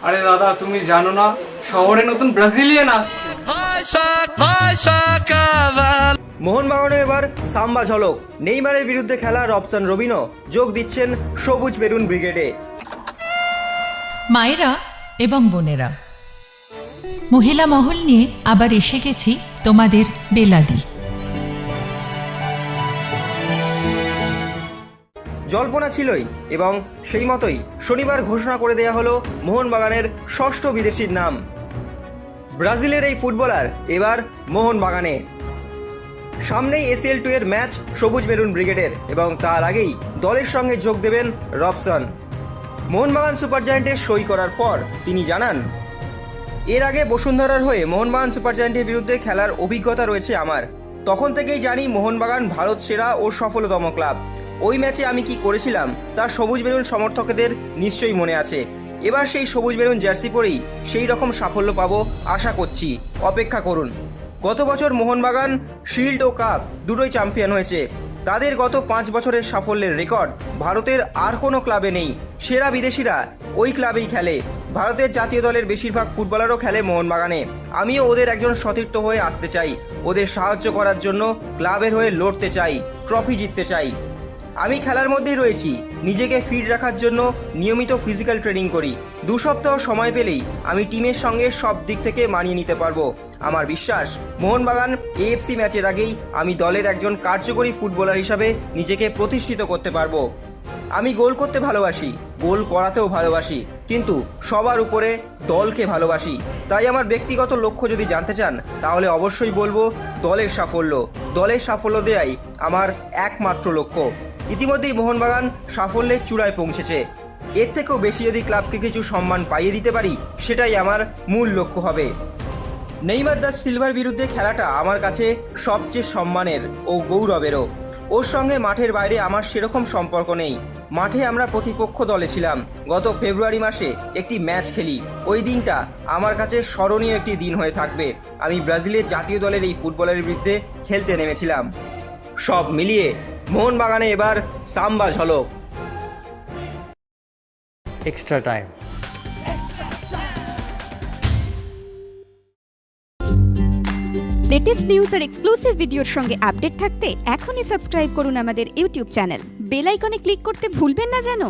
আরে দাদা তুমি জানো না শহরে নতুন ব্রাজিলিয়ান আসছে। মোহনবাগানে এবার সাম্বা ঝলক। নেইমারের বিরুদ্ধে খেলা রবসন রবিনো যোগ দিচ্ছেন সবুজ বেরুন ব্রিগেডে। মায়েরা এবং বোনেরা, মহিলা মহল নিয়ে আবার এসে গেছি তোমাদের বেলাদি। জল্পনা ছিলই এবং সেই মতোই শনিবার ঘোষণা করে দেয়া হলো মোহনবাগানের ষষ্ঠ বিদেশির নাম। ব্রাজিলের এই ফুটবলার এবার মোহনবাগানে। সামনেই ACL2 এর ম্যাচ সবুজ মেরুন ব্রিগেডের এবং তার আগেই দলের সঙ্গে যোগ দেবেন রবসন। মোহনবাগান সুপার জায়ান্টে সই করার পর তিনি জানান, এর আগে বসুন্ধরার হয়ে মোহনবাগান সুপার জায়ান্টের বিরুদ্ধে খেলার অভিজ্ঞতা রয়েছে আমার। তখন থেকেই জানি মোহনবাগান ভারত সেরা ও সফলতম ক্লাব। ওই ম্যাচে আমি কি করেছিলাম তা সবুজ বেরুন সমর্থকদের নিশ্চয়ই মনে আছে। এবার সেই সবুজ বেরুন জার্সি পরেই সেই রকম সাফল্য পাবো আশা করছি, অপেক্ষা করুন। গত বছর মোহনবাগান শিল্ড ও কাপ দুটোই চ্যাম্পিয়ন হয়েছে। তাদের গত 5 বছরের সাফল্যের রেকর্ড ভারতের আর কোনো ক্লাবে নেই। সেরা বিদেশিরা ওই ক্লাবেই খেলে। ভারতের জাতীয় দলের বেশিরভাগ ফুটবলারও খেলে মোহনবাগানে। আমিও ওদের একজন সতীর্থ হয়ে আসতে চাই, ওদের সাহায্য করার জন্য ক্লাবের হয়ে লড়তে চাই, ট্রফি জিততে চাই। আমি খেলার মধ্যেই রয়েছি, নিজেকে ফিট রাখার জন্য নিয়মিত ফিজিক্যাল ট্রেনিং করি। 2 সপ্তাহ সময় পেলেই আমি টিমের সঙ্গে সব দিক থেকে মানিয়ে নিতে পারবো। আমার বিশ্বাস মোহনবাগান AFC ম্যাচের আগেই আমি দলের একজন কার্যকরী ফুটবলার হিসাবে নিজেকে প্রতিষ্ঠিত করতে পারবো। আমি গোল করতে ভালোবাসি, গোল করাতেও ভালোবাসি, কিন্তু সবার উপরে দলকে ভালোবাসি। তাই আমার ব্যক্তিগত লক্ষ্য যদি জানতে চান তাহলে অবশ্যই বলবো দলের সাফল্য। দলের সাফল্য দেয়াই আমার একমাত্র লক্ষ্য। ইতিমধ্যেই মোহনবাগান সাফল্যের চূড়ায় পৌঁছেছে। এর থেকেও বেশি যদি ক্লাবকে কিছু সম্মান পাইয়ে দিতে পারি সেটাই আমার মূল লক্ষ্য হবে। নেইমার দা সিলভার বিরুদ্ধে খেলাটা আমার কাছে সবচেয়ে সম্মানের ও গৌরবেরও। ওর সঙ্গে মাঠের বাইরে আমার সেরকম সম্পর্ক নেই। মাঠে আমরা প্রতিপক্ষ দলে ছিলাম। গত ফেব্রুয়ারি মাসে একটি ম্যাচ খেলি। ওই দিনটা আমার কাছে স্মরণীয় একটি দিন হয়ে থাকবে। আমি ব্রাজিলের জাতীয় দলের এই ফুটবলের বিরুদ্ধে খেলতে নেমেছিলাম। সব মিলিয়ে মোহনবাগানে এবার সাম্বা ঝলক। Extra time. লেটেস্ট নিউজ আর এক্সক্লুসিভ ভিডিওর সঙ্গে আপডেট থাকতে এখনই সাবস্ক্রাইব করুন আমাদের ইউটিউব চ্যানেল। বেল আইকনে ক্লিক করতে ভুলবেন না যেন।